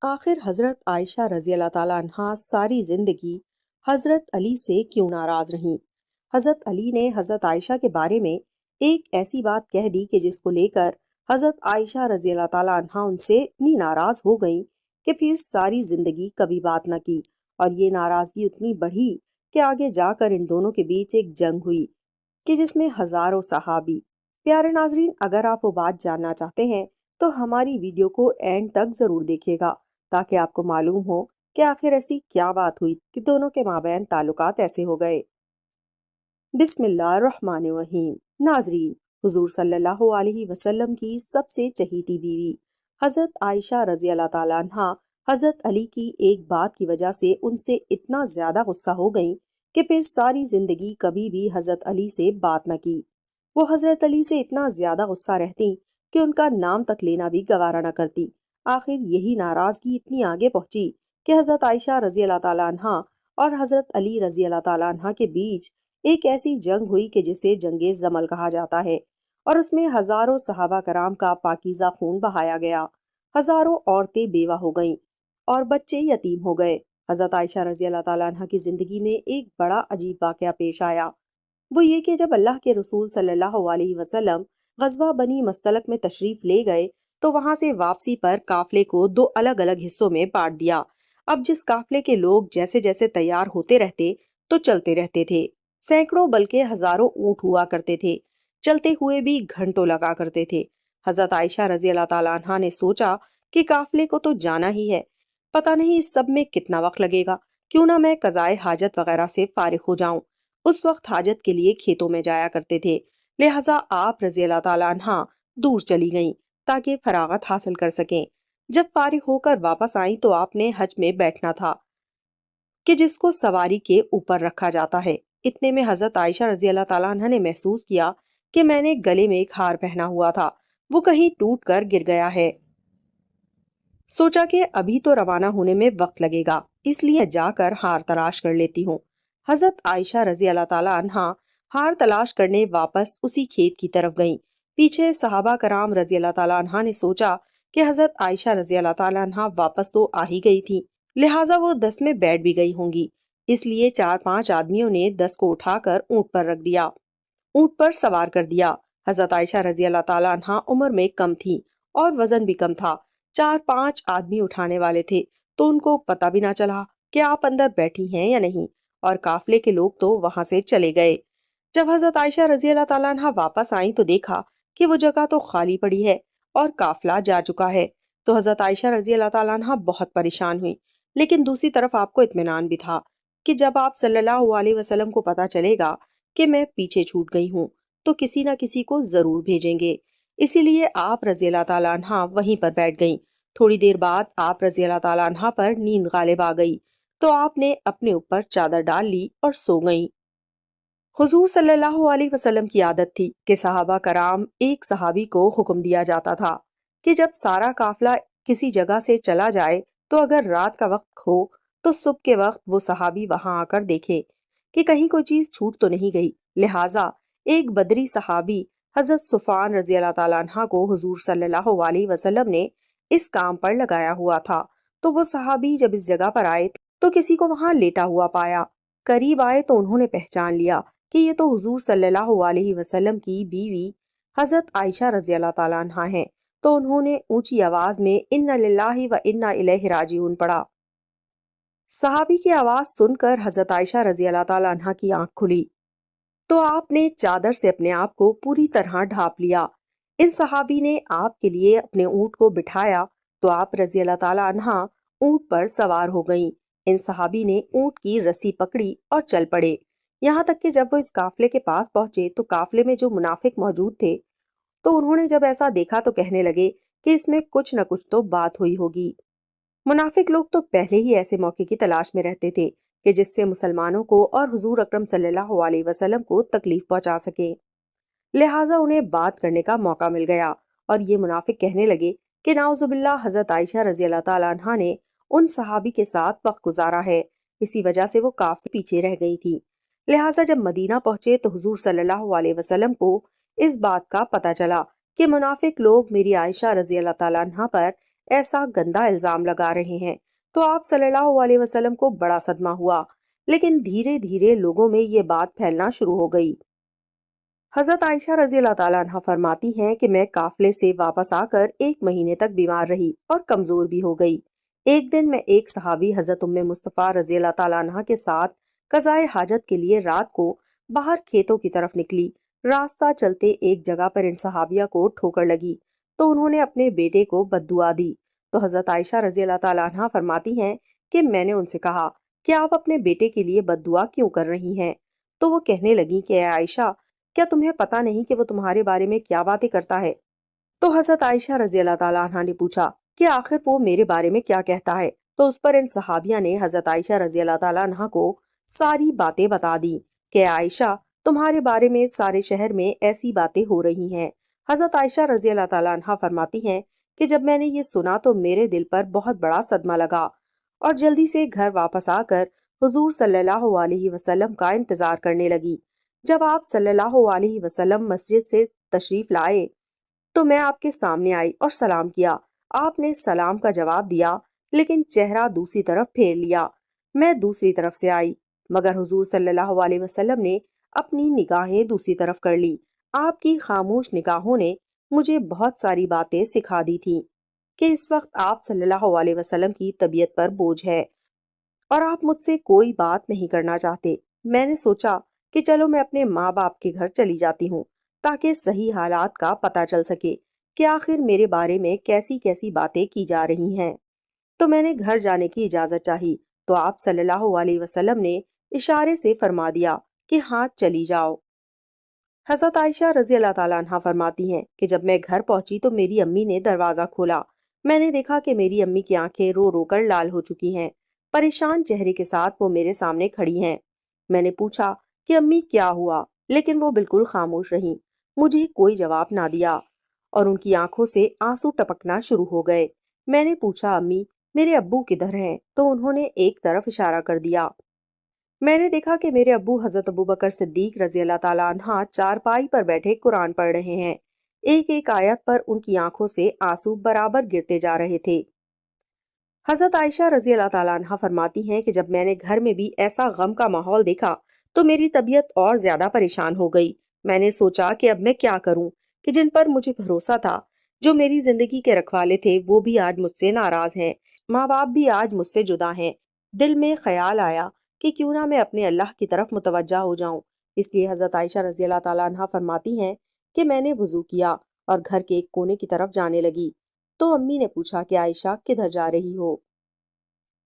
آخر حضرت عائشہ رضی اللہ تعالیٰ عنہا ساری زندگی حضرت علی سے کیوں ناراض رہیں؟ حضرت علی نے حضرت عائشہ کے بارے میں ایک ایسی بات کہہ دی کہ جس کو لے کر حضرت عائشہ رضی اللہ تعالیٰ عنہا ان سے اتنی ناراض ہو گئیں کہ پھر ساری زندگی کبھی بات نہ کی، اور یہ ناراضگی اتنی بڑھی کہ آگے جا کر ان دونوں کے بیچ ایک جنگ ہوئی کہ جس میں ہزاروں صحابی۔ پیارے ناظرین، اگر آپ وہ بات جاننا چاہتے ہیں تو ہماری ویڈیو کو اینڈ تک ضرور دیکھیے گا تاکہ آپ کو معلوم ہو کہ آخر ایسی کیا بات ہوئی کہ دونوں کے مابین تعلقات ایسے ہو گئے۔ بسم اللہ الرحمن الرحیم۔ ناظرین، حضور صلی اللہ علیہ وسلم کی سب سے چہیتی بیوی حضرت عائشہ رضی اللہ تعالیٰ عنہا حضرت علی کی ایک بات کی وجہ سے ان سے اتنا زیادہ غصہ ہو گئیں کہ پھر ساری زندگی کبھی بھی حضرت علی سے بات نہ کی۔ وہ حضرت علی سے اتنا زیادہ غصہ رہتی کہ ان کا نام تک لینا بھی گوارا نہ کرتی۔ آخر یہی ناراضگی اتنی آگے پہنچی کہ حضرت عائشہ رضی اللہ تعالیٰ عنہا اور حضرت علی رضی اللہ تعالیٰ عنہا کے بیچ ایک ایسی جنگ ہوئی کہ جسے جنگ زمل کہا جاتا ہے، اور اس میں ہزاروں صحابہ کرام کا پاکیزہ خون بہایا گیا، ہزاروں عورتیں بیوہ ہو گئیں اور بچے یتیم ہو گئے۔ حضرت عائشہ رضی اللہ تعالیٰ عنہا کی زندگی میں ایک بڑا عجیب واقعہ پیش آیا، وہ یہ کہ جب اللہ کے رسول صلی اللہ علیہ وسلم غزوہ بنی مستلق میں تشریف لے گئے تو وہاں سے واپسی پر قافلے کو دو الگ الگ حصوں میں بانٹ دیا۔ اب جس قافلے کے لوگ جیسے جیسے تیار ہوتے رہتے تو چلتے رہتے تھے، سینکڑوں بلکہ ہزاروں اونٹ ہوا کرتے تھے، چلتے ہوئے بھی گھنٹوں لگا کرتے تھے۔ حضرت عائشہ رضی اللہ تعالیٰ عنہا نے سوچا کہ قافلے کو تو جانا ہی ہے، پتہ نہیں اس سب میں کتنا وقت لگے گا، کیوں نہ میں قضائے حاجت وغیرہ سے فارغ ہو جاؤں۔ اس وقت حاجت کے لیے کھیتوں میں جایا کرتے تھے، لہٰذا آپ رضی اللہ تعالیٰ عنہا دور چلی گئیں تاکہ فراغت حاصل کر سکیں۔ جب فارغ ہو کر واپس آئیں تو آپ نے حج میں بیٹھنا تھا کہ جس کو سواری کے اوپر رکھا جاتا ہے۔ اتنے میں حضرت عائشہ رضی اللہ تعالیٰ عنہ نے محسوس کیا کہ میں نے گلے میں ایک ہار پہنا ہوا تھا، وہ کہیں ٹوٹ کر گر گیا ہے۔ سوچا کہ ابھی تو روانہ ہونے میں وقت لگے گا، اس لیے جا کر ہار تلاش کر لیتی ہوں۔ حضرت عائشہ رضی اللہ تعالیٰ عنہا ہار تلاش کرنے واپس اسی کھیت کی طرف گئیں۔ پیچھے صحابہ کرام رضی اللہ تعالیٰ عنہا نے سوچا کہ حضرت عائشہ رضی اللہ تعالیٰ عنہا واپس تو آ ہی گئی تھی، لہٰذا وہ دس میں بیٹھ بھی گئی ہوں گی، اس لیے 4-5 آدمیوں نے دس کو اٹھا کر اونٹ پر رکھ دیا، اونٹ پر سوار کر دیا۔ حضرت عائشہ رضی اللہ تعالیٰ عنہا عمر میں کم تھی اور وزن بھی کم تھا، 4-5 آدمی اٹھانے والے تھے تو ان کو پتہ بھی نہ چلا کہ آپ اندر بیٹھی ہیں یا نہیں، اور قافلے کے لوگ تو وہاں سے چلے گئے۔ جب حضرت عائشہ رضی اللہ تعالیٰ عنہا واپس آئیں تو دیکھا کہ وہ جگہ تو خالی پڑی ہے اور قافلہ جا چکا ہے، تو حضرت عائشہ رضی اللہ تعالیٰ عنہا بہت پریشان ہوئی، لیکن دوسری طرف آپ کو اطمینان بھی تھا کہ جب آپ صلی اللہ علیہ وسلم کو پتہ چلے گا کہ میں پیچھے چھوٹ گئی ہوں تو کسی نہ کسی کو ضرور بھیجیں گے، اسی لیے آپ رضی اللہ تعالیٰ عنہا وہیں پر بیٹھ گئیں۔ تھوڑی دیر بعد آپ رضی اللہ تعالیٰ عنہا پر نیند غالب آ گئی تو آپ نے اپنے اوپر چادر ڈال لی اور سو گئیں۔ حضور صلی اللہ علیہ وسلم کی عادت تھی کہ صحابہ کرام ایک صحابی کو حکم دیا جاتا تھا کہ جب سارا قافلہ کسی جگہ سے چلا جائے تو اگر رات کا وقت ہو تو صبح کے وقت وہ صحابی وہاں آ کر دیکھے کہ کہیں کوئی چیز چھوٹ تو نہیں گئی۔ لہٰذا ایک بدری صحابی حضرت صفوان رضی اللہ تعالیٰ عنہ کو حضور صلی اللہ علیہ وسلم نے اس کام پر لگایا ہوا تھا، تو وہ صحابی جب اس جگہ پر آئے تو کسی کو وہاں لیٹا ہوا پایا۔ قریب آئے تو انہوں نے پہچان لیا کہ یہ تو حضور صلی اللہ علیہ وسلم کی بیوی حضرت عائشہ رضی اللہ تعالیٰ عنہا ہیں، تو انہوں نے اونچی آواز میں انا للہ و انا الیہ راجعون پڑھا۔ صحابی کی آواز سن کر حضرت عائشہ رضی اللہ تعالیٰ عنہا کی آنکھ کھلی تو آپ نے چادر سے اپنے آپ کو پوری طرح ڈھانپ لیا۔ ان صحابی نے آپ کے لیے اپنے اونٹ کو بٹھایا تو آپ رضی اللہ تعالیٰ عنہا اونٹ پر سوار ہو گئیں۔ ان صحابی نے اونٹ کی رسی پکڑی اور چل پڑے، یہاں تک کہ جب وہ اس قافلے کے پاس پہنچے تو قافلے میں جو منافق موجود تھے تو انہوں نے جب ایسا دیکھا تو کہنے لگے کہ اس میں کچھ نہ کچھ تو بات ہوئی ہوگی۔ منافق لوگ تو پہلے ہی ایسے موقع کی تلاش میں رہتے تھے کہ جس سے مسلمانوں کو اور حضور اکرم صلی اللہ علیہ وسلم کو تکلیف پہنچا سکیں، لہٰذا انہیں بات کرنے کا موقع مل گیا، اور یہ منافق کہنے لگے کہ نعوذ باللہ حضرت عائشہ رضی اللہ تعالیٰ عنہا نے ان صحابی کے ساتھ وقت گزارا ہے، اسی وجہ سے وہ کافی پیچھے رہ گئی تھی۔ لہٰذا جب مدینہ پہنچے تو حضور صلی اللہ علیہ وسلم کو اس بات کا پتہ چلا کہ منافق لوگ میری عائشہ رضی اللہ تعالیٰ عنہا پر ایسا گندا الزام لگا رہے ہیں۔ تو آپ صلی اللہ علیہ وسلم کو بڑا صدمہ ہوا، لیکن دھیرے دھیرے لوگوں میں یہ بات پھیلنا شروع ہو گئی۔ حضرت عائشہ رضی اللہ تعالیٰ عنہ فرماتی ہیں کہ میں قافلے سے واپس آ کر 1 مہینے تک بیمار رہی اور کمزور بھی ہو گئی۔ ایک دن میں ایک صحابی حضرت ام مصطفیٰ رضی اللہ تعالیٰ عنہ کے ساتھ قضائے حاجت کے لیے رات کو باہر کھیتوں کی طرف نکلی۔ راستہ چلتے ایک جگہ پر ان صحابیہ کو ٹھوکر لگی تو انہوں نے اپنے بیٹے کو بد دعا دی۔ تو حضرت عائشہ رضی اللہ تعالیٰ عنہ فرماتی ہیں کہ میں نے ان سے کہا کہ آپ اپنے بیٹے کے لیے بد دعا کیوں کر رہی ہیں؟ تو وہ کہنے لگی کہ اے عائشہ، کیا تمہیں پتا نہیں کہ وہ تمہارے بارے میں کیا باتیں کرتا ہے؟ تو حضرت عائشہ رضی اللہ تعالیٰ عنہ نے پوچھا کہ آخر وہ میرے بارے میں کیا کہتا ہے؟ تو اس پر ان صحابیہ نے حضرت عائشہ رضی اللہ تعالیٰ عنہ کو ساری باتیں بتا دی کہ عائشہ، تمہارے بارے میں سارے شہر میں ایسی باتیں ہو رہی ہیں۔ حضرت عائشہ رضی اللہ تعالیٰ عنہ فرماتی ہیں کہ جب میں نے یہ سنا تو میرے دل پر بہت بڑا صدمہ لگا اور جلدی سے گھر واپس آ کر حضور صلی اللہ علیہ وسلم کا انتظار کرنے لگی۔ جب آپ صلی اللہ علیہ وسلم مسجد سے تشریف لائے تو میں آپ کے سامنے آئی اور سلام کیا۔ آپ نے سلام کا جواب دیا لیکن چہرہ دوسری طرف پھیر لیا۔ میں دوسری طرف سے آئی مگر حضور صلی اللہ علیہ وسلم نے اپنی نگاہیں دوسری طرف کر لی۔ آپ کی خاموش نگاہوں نے مجھے بہت ساری باتیں سکھا دی تھی کہ اس وقت آپ صلی اللہ علیہ وسلم کی طبیعت پر بوجھ ہے اور آپ مجھ سے کوئی بات نہیں کرنا چاہتے۔ میں نے سوچا کہ چلو میں اپنے ماں باپ کے گھر چلی جاتی ہوں تاکہ صحیح حالات کا پتہ چل سکے کہ آخر میرے بارے میں کیسی کیسی باتیں کی جا رہی ہیں۔ تو میں نے گھر جانے کی اجازت چاہی تو آپ صلی اللہ علیہ وسلم نے اشارے سے فرما دیا کہ ہاں چلی جاؤ۔ حضرت عائشہ رضی اللہ تعالیٰ عنہ فرماتی ہیں کہ جب میں گھر پہنچی تو میری امی نے دروازہ کھولا۔ میں نے دیکھا کہ میری امی کی آنکھیں رو رو کر لال ہو چکی ہیں۔ پریشان چہرے کے ساتھ وہ میرے سامنے کھڑی ہیں۔ میں نے پوچھا کہ امی کیا ہوا، لیکن وہ بالکل خاموش رہیں۔ مجھے کوئی جواب نہ دیا اور ان کی آنکھوں سے آنسو ٹپکنا شروع ہو گئے۔ میں نے پوچھا امی میرے ابو کدھر ہیں؟ تو انہوں نے ایک طرف اشارہ کر دیا۔ میں نے دیکھا کہ میرے ابو حضرت ابوبکر صدیق رضی اللہ تعالیٰ عنہ چارپائی پر بیٹھے قرآن پڑھ رہے ہیں۔ ایک ایک آیت پر ان کی آنکھوں سے آنسو برابر گرتے جا رہے تھے۔ حضرت عائشہ رضی اللہ تعالیٰ عنہ فرماتی ہیں کہ جب میں نے گھر میں بھی ایسا غم کا ماحول دیکھا تو میری طبیعت اور زیادہ پریشان ہو گئی۔ میں نے سوچا کہ اب میں کیا کروں کہ جن پر مجھے بھروسہ تھا، جو میری زندگی کے رکھوالے تھے، وہ بھی آج مجھ سے ناراض ہیں، ماں باپ بھی آج مجھ سے جدا ہیں۔ دل میں خیال آیا کہ کیوں نہ میں اپنے اللہ کی طرف متوجہ ہو جاؤں۔ اس لیے حضرت عائشہ رضی اللہ تعالیٰ عنہ فرماتی ہیں کہ میں نے وضو کیا اور گھر کے ایک کونے کی طرف جانے لگی تو امی نے پوچھا کہ عائشہ کدھر جا رہی ہو،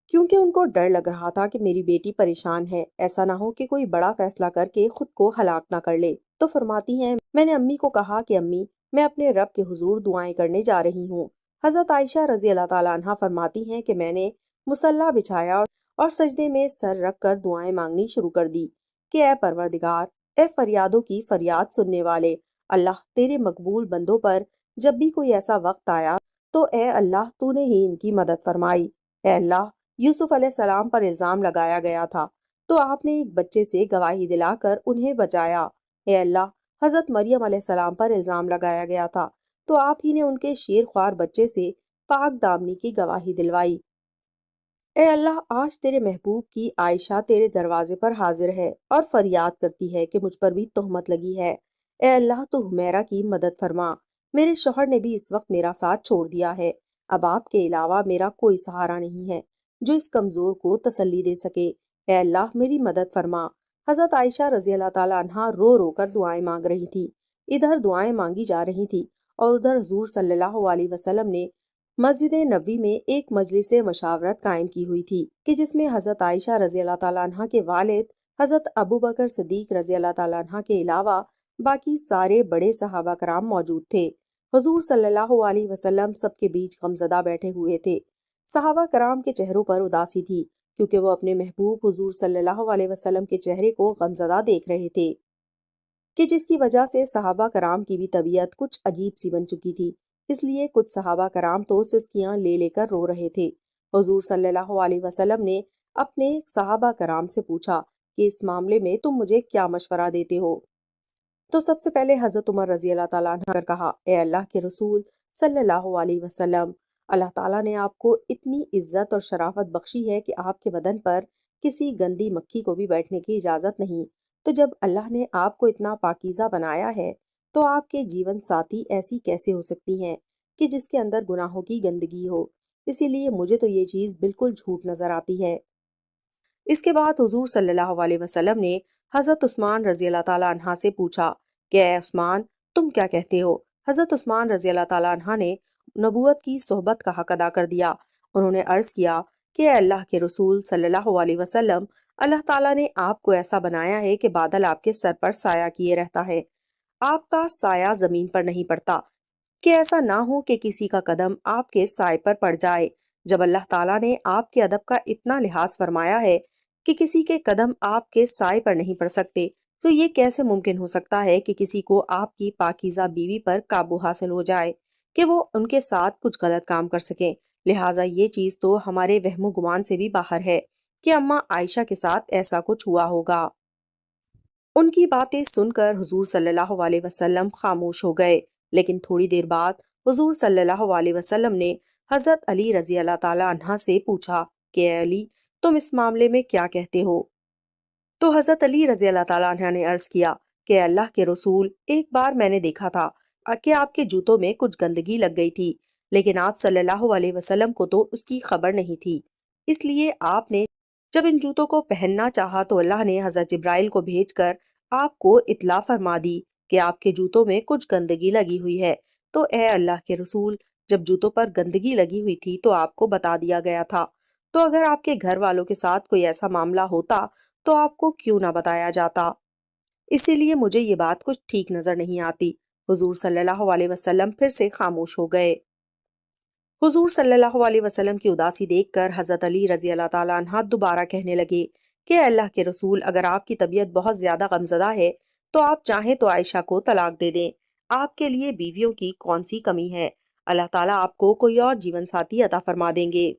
کیونکہ ان کو ڈر لگ رہا تھا کہ میری بیٹی پریشان ہے، ایسا نہ ہو کہ کوئی بڑا فیصلہ کر کے خود کو ہلاک نہ کر لے۔ تو فرماتی ہیں میں نے امی کو کہا کہ امی میں اپنے رب کے حضور دعائیں کرنے جا رہی ہوں۔ حضرت عائشہ رضی اللہ تعالیٰ عنہ فرماتی ہیں کہ میں نے مصلی بچھایا اور سجدے میں سر رکھ کر دعائیں مانگنی شروع کر دی کہ اے پروردگار، اے فریادوں کی فریاد سننے والے، اللہ تیرے مقبول بندوں پر جب بھی کوئی ایسا وقت آیا تو اے اللہ تو نے ہی ان کی مدد فرمائی۔ اے اللہ، یوسف علیہ السلام پر الزام لگایا گیا تھا تو آپ نے ایک بچے سے گواہی دلا کر انہیں بچایا۔ اے اللہ، حضرت مریم علیہ السلام پر الزام لگایا گیا تھا تو آپ ہی نے ان کے شیر خوار بچے سے پاک دامنی کی گواہی دلوائی۔ اے اللہ، آج تیرے محبوب کی عائشہ تیرے دروازے پر حاضر ہے اور فریاد کرتی ہے کہ مجھ پر بھی تہمت لگی ہے۔ اے اللہ، تو حمیرہ کی مدد فرما، میرے شوہر نے بھی اس وقت میرا ساتھ چھوڑ دیا ہے، اب آپ کے علاوہ میرا کوئی سہارا نہیں ہے جو اس کمزور کو تسلی دے سکے۔ اے اللہ، میری مدد فرما۔ حضرت عائشہ رضی اللہ تعالیٰ عنہ رو رو کر دعائیں مانگ رہی تھی۔ ادھر دعائیں مانگی جا رہی تھی اور ادھر حضور صلی اللہ علیہ وسلم نے مسجد نبوی میں ایک مجلس مشاورت قائم کی ہوئی تھی کہ جس میں حضرت عائشہ رضی اللہ تعالیٰ عنہ کے والد حضرت ابوبکر صدیق رضی اللہ تعالیٰ عنہ کے علاوہ باقی سارے بڑے صحابہ کرام موجود تھے۔ حضور صلی اللہ علیہ وسلم سب کے بیچ غمزدہ بیٹھے ہوئے تھے۔ صحابہ کرام کے چہروں پر اداسی تھی کیونکہ وہ اپنے محبوب حضور صلی اللہ علیہ وسلم کے چہرے کو غمزدہ دیکھ رہے تھے کہ جس کی وجہ سے صحابہ کرام کی بھی طبیعت کچھ عجیب سی بن چکی تھی۔ اس لیے کچھ صحابہ کرام تو سسکیاں لے لے کر رو رہے تھے۔ حضور صلی اللہ علیہ وسلم نے اپنے صحابہ کرام سے پوچھا کہ اس معاملے میں تم مجھے کیا مشورہ دیتے ہو؟ تو سب سے پہلے حضرت عمر رضی اللہ تعالیٰ عنہ کر کہا، اے اللہ کے رسول صلی اللہ علیہ وسلم، اللہ تعالیٰ نے آپ کو اتنی عزت اور شرافت بخشی ہے کہ آپ کے بدن پر کسی گندی مکھی کو بھی بیٹھنے کی اجازت نہیں۔ تو جب اللہ نے آپ کو اتنا پاکیزہ بنایا ہے تو آپ کے جیون ساتھی ایسی کیسے ہو سکتی ہیں کہ جس کے اندر گناہوں کی گندگی ہو؟ اسی لیے مجھے تو یہ چیز بالکل جھوٹ نظر آتی ہے۔ اس کے بعد حضور صلی اللہ علیہ وسلم نے حضرت عثمان رضی اللہ تعالیٰ عنہ سے پوچھا کہ اے عثمان، تم کیا کہتے ہو؟ حضرت عثمان رضی اللہ تعالیٰ عنہ نے نبوت کی صحبت کا حق ادا کر دیا۔ انہوں نے عرض کیا کہ اے اللہ کے رسول صلی اللہ علیہ وسلم، اللہ تعالیٰ نے آپ کو ایسا بنایا ہے کہ بادل آپ کے سر پر سایہ کیے رہتا ہے، آپ کا سایہ زمین پر نہیں پڑتا، کہ ایسا نہ ہو کہ کسی کا قدم آپ کے سائے پر پڑ جائے۔ جب اللہ تعالیٰ نے آپ کے ادب کا اتنا لحاظ فرمایا ہے کہ کسی کے قدم آپ کے سائے پر نہیں پڑ سکتے، تو یہ کیسے ممکن ہو سکتا ہے کہ کسی کو آپ کی پاکیزہ بیوی پر قابو حاصل ہو جائے کہ وہ ان کے ساتھ کچھ غلط کام کر سکیں؟ لہٰذا یہ چیز تو ہمارے وہم و گمان سے بھی باہر ہے کہ اماں عائشہ کے ساتھ ایسا کچھ ہوا ہوگا۔ ان کی باتیں سن کر حضور صلی اللہ علیہ وسلم خاموش ہو گئے، لیکن تھوڑی دیر بعد حضور صلی اللہ علیہ وسلم نے حضرت علی رضی اللہ تعالی عنہ سے پوچھا کہ اے علی، تم اس معاملے میں کیا کہتے ہو؟ تو حضرت علی رضی اللہ تعالیٰ عنہ نے عرض کیا کہ اللہ کے رسول، ایک بار میں نے دیکھا تھا کہ آپ کے جوتوں میں کچھ گندگی لگ گئی تھی، لیکن آپ صلی اللہ علیہ وسلم کو تو اس کی خبر نہیں تھی، اس لیے آپ نے جب ان جوتوں کو پہننا چاہا تو اللہ نے حضرت جبرائیل کو بھیج کر آپ کو اطلاع فرما دی کہ آپ کے جوتوں میں کچھ گندگی لگی ہوئی ہے۔ تو اے اللہ کے رسول، جب جوتوں پر گندگی لگی ہوئی تھی تو آپ کو بتا دیا گیا تھا، تو اگر آپ کے گھر والوں کے ساتھ کوئی ایسا معاملہ ہوتا تو آپ کو کیوں نہ بتایا جاتا؟ اسی لیے مجھے یہ بات کچھ ٹھیک نظر نہیں آتی۔ حضور صلی اللہ علیہ وسلم پھر سے خاموش ہو گئے۔ حضور صلی اللہ علیہ وسلم کی اداسی دیکھ کر حضرت علی رضی اللہ تعالیٰ عنہ دوبارہ کہنے لگے کہ اے اللہ کے رسول، اگر آپ کی طبیعت بہت زیادہ غمزدہ ہے تو آپ چاہیں تو عائشہ کو طلاق دے دیں، آپ کے لیے بیویوں کی کون سی کمی ہے، اللہ تعالیٰ آپ کو کوئی اور جیون ساتھی عطا فرما دیں گے۔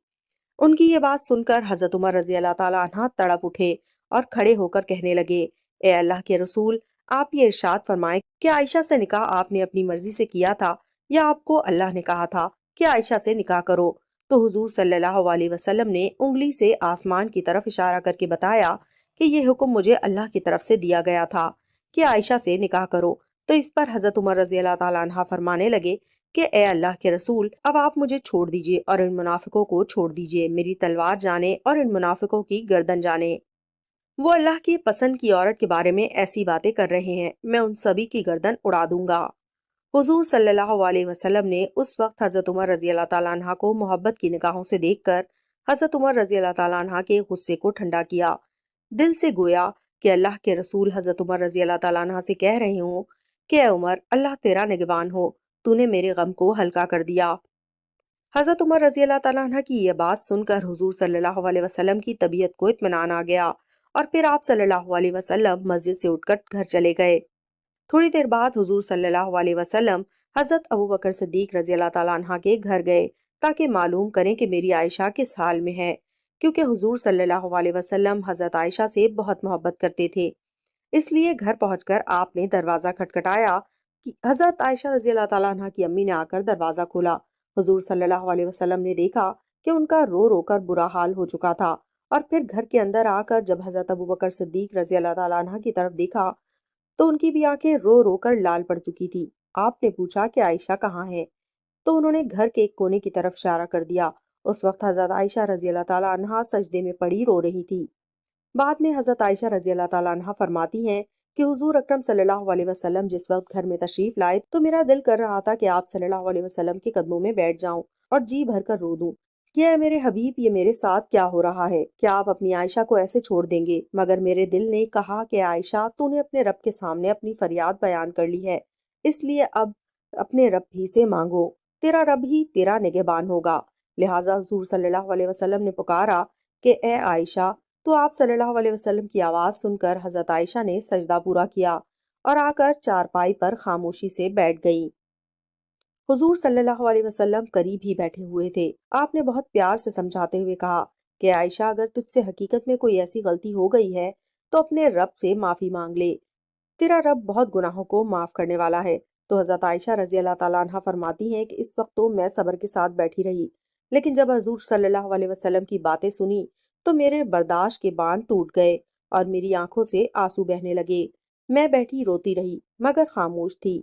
ان کی یہ بات سن کر حضرت عمر رضی اللہ تعالیٰ عنہ تڑپ اٹھے اور کھڑے ہو کر کہنے لگے اے اللہ کے رسول، آپ یہ ارشاد فرمائیں کہ عائشہ سے نکاح آپ نے اپنی مرضی سے کیا تھا یا آپ کو اللہ نے کہا تھا کہ عائشہ سے نکاح کرو؟ تو حضور صلی اللہ علیہ وسلم نے انگلی سے آسمان کی طرف اشارہ کر کے بتایا کہ یہ حکم مجھے اللہ کی طرف سے دیا گیا تھا کہ عائشہ سے نکاح کرو۔ تو اس پر حضرت عمر رضی اللہ تعالیٰ عنہ فرمانے لگے کہ اے اللہ کے رسول، اب آپ مجھے چھوڑ دیجئے اور ان منافقوں کو چھوڑ دیجئے، میری تلوار جانے اور ان منافقوں کی گردن جانے۔ وہ اللہ کی پسند کی عورت کے بارے میں ایسی باتیں کر رہے ہیں، میں ان سبھی کی گردن اڑا دوں گا۔ حضور صلی اللہ علیہ وسلم نے اس وقت حضرت عمر رضی اللہ تعالیٰ عنہ کو محبت کی نگاہوں سے دیکھ کر حضرت عمر رضی اللہ تعالیٰ عنہ کے غصے کو ٹھنڈا کیا، دل سے گویا کہ اللہ کے رسول حضرت عمر رضی اللہ تعالیٰ عنہ سے کہہ رہے ہوں کہ اے عمر، اللہ تیرا نگہبان ہو، تو نے میرے غم کو ہلکا کر دیا۔ حضرت عمر رضی اللہ تعالیٰ عنہ کی یہ بات سن کر حضور صلی اللہ علیہ وسلم کی طبیعت کو اطمینان آ گیا اور پھر آپ صلی اللہ علیہ وسلم مسجد سے اٹھ کر گھر چلے گئے۔ تھوڑی دیر بعد حضور صلی اللہ علیہ وسلم حضرت ابوبکر صدیق رضی اللہ تعالیٰ عنہ کے گھر گئے تاکہ معلوم کریں کہ میری عائشہ کس حال میں ہے، کیونکہ حضور صلی اللہ علیہ وسلم حضرت عائشہ سے بہت محبت کرتے تھے۔ اس لیے گھر پہنچ کر آپ نے دروازہ کھٹکھٹایا کہ حضرت عائشہ رضی اللہ تعالیٰ عنہ کی امی نے آ کر دروازہ کھولا۔ حضور صلی اللہ علیہ وسلم نے دیکھا کہ ان کا رو رو کر برا حال ہو چکا تھا، اور پھر گھر کے اندر آ کر جب حضرت ابوبکر صدیق رضی اللہ تعالیٰ عنہ کی طرف دیکھا تو ان کی بھی آنکھیں رو رو کر لال پڑ چکی تھی۔ آپ نے پوچھا کہ عائشہ کہاں ہے؟ تو انہوں نے گھر کے ایک کونے کی طرف اشارہ کر دیا۔ اس وقت حضرت عائشہ رضی اللہ تعالیٰ عنہ سجدے میں پڑی رو رہی تھی۔ بعد میں حضرت عائشہ رضی اللہ تعالیٰ عنہ فرماتی ہیں کہ حضور اکرم صلی اللہ علیہ وسلم جس وقت گھر میں تشریف لائے تو میرا دل کر رہا تھا کہ آپ صلی اللہ علیہ وسلم کے قدموں میں بیٹھ جاؤں اور جی بھر کر رو دوں کہ اے میرے حبیب، یہ میرے ساتھ کیا ہو رہا ہے؟ کیا آپ اپنی عائشہ کو ایسے چھوڑ دیں گے؟ مگر میرے دل نے کہا کہ عائشہ، تو نے اپنے رب کے سامنے اپنی فریاد بیان کر لی ہے، اس لیے اب اپنے رب ہی سے مانگو، تیرا رب ہی تیرا نگہبان ہوگا۔ لہٰذا حضور صلی اللہ علیہ وسلم نے پکارا کہ اے عائشہ، تو آپ صلی اللہ علیہ وسلم کی آواز سن کر حضرت عائشہ نے سجدہ پورا کیا اور آ کر چارپائی پر خاموشی سے بیٹھ گئیں۔ حضور صلی اللہ علیہ وسلم قریب ہی بیٹھے ہوئے تھے۔ آپ نے بہت پیار سے سمجھاتے ہوئے کہا کہ عائشہ، اگر تجھ سے حقیقت میں کوئی ایسی غلطی ہو گئی ہے تو اپنے رب سے معافی مانگ لے، تیرا رب بہت گناہوں کو معاف کرنے والا ہے۔ تو حضرت عائشہ رضی اللہ تعالیٰ عنہ فرماتی ہیں کہ اس وقت تو میں صبر کے ساتھ بیٹھی رہی، لیکن جب حضور صلی اللہ علیہ وسلم کی باتیں سنی تو میرے برداشت کے باندھ ٹوٹ گئے اور میری آنکھوں سے آنسو بہنے لگے۔ میں بیٹھی روتی رہی مگر خاموش تھی۔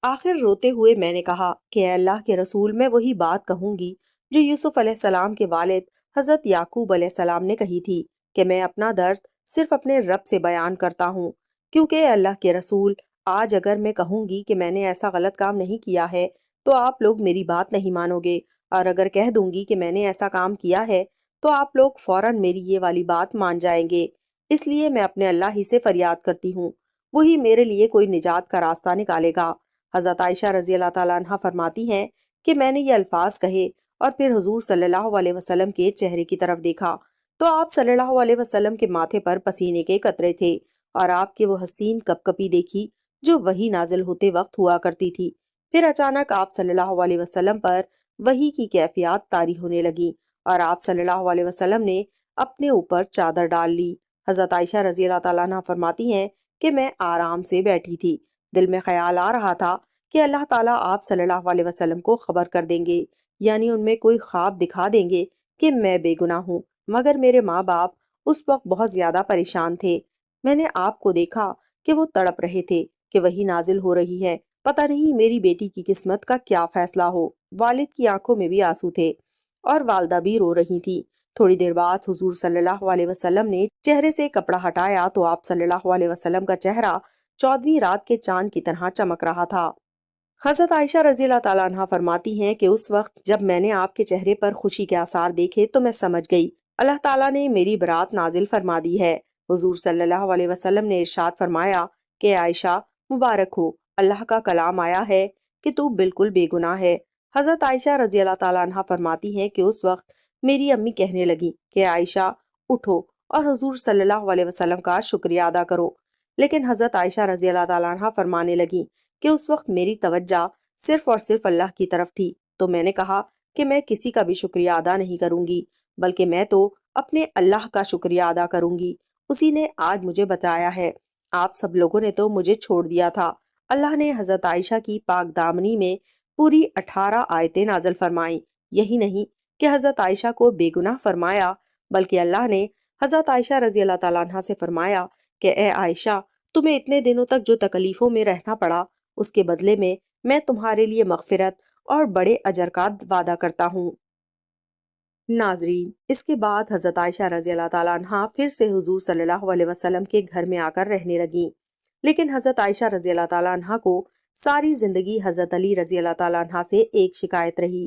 آخر روتے ہوئے میں نے کہا کہ اے اللہ کے رسول، میں وہی بات کہوں گی جو یوسف علیہ السلام کے والد حضرت یعقوب علیہ السلام نے کہی تھی کہ میں اپنا درد صرف اپنے رب سے بیان کرتا ہوں، کیونکہ اے اللہ کے رسول، آج اگر میں کہوں گی کہ میں نے ایسا غلط کام نہیں کیا ہے تو آپ لوگ میری بات نہیں مانو گے، اور اگر کہہ دوں گی کہ میں نے ایسا کام کیا ہے تو آپ لوگ فوراً میری یہ والی بات مان جائیں گے۔ اس لیے میں اپنے اللہ ہی سے فریاد کرتی ہوں، وہی میرے لیے کوئی نجات کا راستہ نکالے گا۔ حضرت عائشہ رضی اللہ تعالیٰ عنہ فرماتی ہیں کہ میں نے یہ الفاظ کہے اور پھر حضور صلی اللہ علیہ وسلم کے چہرے کی طرف دیکھا تو آپ صلی اللہ علیہ وسلم کے ماتھے پر پسینے کے قطرے تھے، اور آپ کے وہ حسین کپکپی دیکھی جو وحی نازل ہوتے وقت ہوا کرتی تھی۔ پھر اچانک آپ صلی اللہ علیہ وسلم پر وحی کی کیفیات طاری ہونے لگی اور آپ صلی اللہ علیہ وسلم نے اپنے اوپر چادر ڈال لی۔ حضرت عائشہ رضی اللہ تعالیٰ عنہ فرماتی ہیں کہ میں آرام سے بیٹھی تھی، دل میں خیال آ رہا تھا کہ اللہ تعالیٰ آپ صلی اللہ علیہ وسلم کو خبر کر دیں گے، یعنی ان میں کوئی خواب دکھا دیں گے کہ میں بے گناہ ہوں، مگر میرے ماں باپ اس وقت بہت زیادہ پریشان تھے۔ میں نے آپ کو دیکھا کہ وہ تڑپ رہے تھے کہ وہی نازل ہو رہی ہے، پتہ نہیں میری بیٹی کی قسمت کا کیا فیصلہ ہو۔ والد کی آنکھوں میں بھی آنسو تھے اور والدہ بھی رو رہی تھی۔ تھوڑی دیر بعد حضور صلی اللہ علیہ وسلم نے چہرے سے کپڑا ہٹایا تو آپ صلی اللہ علیہ وسلم کا چہرہ 14ویں رات کے چاند کی طرح چمک رہا تھا۔ حضرت عائشہ رضی اللہ تعالیٰ عنہ فرماتی ہیں کہ اس وقت جب میں نے آپ کے چہرے پر خوشی کے آثار دیکھے تو میں سمجھ گئی اللہ تعالیٰ نے میری برات نازل فرما دی ہے۔ حضور صلی اللہ علیہ وسلم نے ارشاد فرمایا کہ عائشہ مبارک ہو، اللہ کا کلام آیا ہے کہ تو بالکل بے گناہ ہے۔ حضرت عائشہ رضی اللہ تعالیٰ عنہ فرماتی ہیں کہ اس وقت میری امی کہنے لگی کہ عائشہ اٹھو اور حضور صلی اللہ علیہ وسلم کا شکریہ ادا کرو، لیکن حضرت عائشہ رضی اللہ تعالیٰ عنہ فرمانے لگی کہ اس وقت میری توجہ صرف اور صرف اللہ کی طرف تھی، تو میں نے کہا کہ میں کسی کا بھی شکریہ ادا نہیں کروں گی، بلکہ میں تو اپنے اللہ کا شکریہ ادا کروں گی، اسی نے آج مجھے بتایا ہے۔ آپ سب لوگوں نے تو مجھے چھوڑ دیا تھا، اللہ نے حضرت عائشہ کی پاک دامنی میں پوری 18 آیتیں نازل فرمائیں۔ یہی نہیں کہ حضرت عائشہ کو بے گناہ فرمایا، بلکہ اللہ نے حضرت عائشہ رضی اللہ تعالیٰ عنہ سے فرمایا کہ اے عائشہ، تمہیں اتنے دنوں تک جو تکلیفوں میں رہنا پڑا، اس کے بدلے میں تمہارے لیے مغفرت اور بڑے اجر کا وعدہ کرتا ہوں۔ ناظرین، اس کے بعد حضرت عائشہ رضی اللہ تعالیٰ عنہ پھر سے حضور صلی اللہ علیہ وسلم کے گھر میں آ کر رہنے لگیں، لیکن حضرت عائشہ رضی اللہ تعالیٰ عنہ کو ساری زندگی حضرت علی رضی اللہ تعالیٰ عنہ سے ایک شکایت رہی،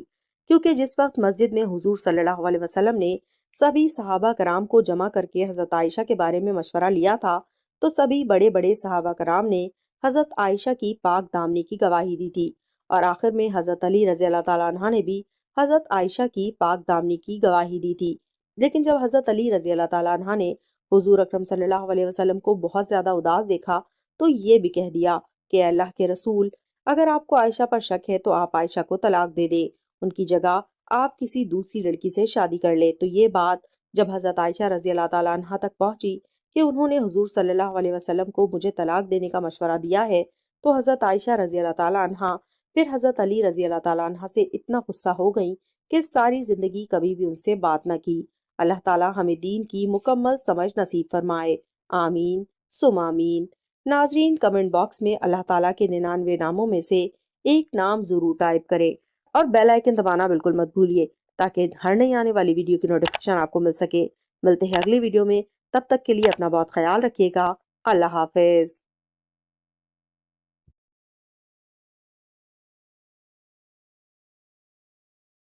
کیونکہ جس وقت مسجد میں حضور صلی اللہ علیہ وسلم نے سبھی صحابہ کرام کو جمع کر کے حضرت عائشہ کے بارے میں مشورہ لیا تھا تو سبھی بڑے بڑے صحابہ کرام نے حضرت عائشہ کی پاک دامنی کی گواہی دی تھی، اور آخر میں حضرت علی رضی اللہ تعالیٰ عنہ نے بھی حضرت عائشہ کی پاک دامنی کی گواہی دی تھی۔ لیکن جب حضرت علی رضی اللہ تعالیٰ عنہ نے حضور اکرم صلی اللہ علیہ وسلم کو بہت زیادہ اداس دیکھا تو یہ بھی کہہ دیا کہ اللہ کے رسول، اگر آپ کو عائشہ پر شک ہے تو آپ عائشہ کو طلاق دے دیں، ان کی جگہ آپ کسی دوسری لڑکی سے شادی کر لے۔ تو یہ بات جب حضرت عائشہ رضی اللہ تعالیٰ عنہ تک پہنچی کہ انہوں نے حضور صلی اللہ علیہ وسلم کو مجھے طلاق دینے کا مشورہ دیا ہے، تو حضرت عائشہ رضی اللہ تعالیٰ عنہ پھر حضرت علی رضی اللہ تعالیٰ عنہ سے اتنا غصہ ہو گئیں کہ ساری زندگی کبھی بھی ان سے بات نہ کی۔ اللہ تعالیٰ ہمیں دین کی مکمل سمجھ نصیب فرمائے، آمین ثم آمین۔ ناظرین، کمنٹ باکس میں اللہ تعالیٰ کے 99 ناموں میں سے ایک نام ضرور ٹائپ کریں اور بیل آئیکن دبانا بالکل مت بھولیے تاکہ ہر نئی آنے والی ویڈیو کی نوٹیفیکیشن آپ کو مل سکے۔ ملتے ہیں اگلی ویڈیو میں، تب تک کے لیے اپنا بہت خیال رکھیے گا۔ اللہ حافظ۔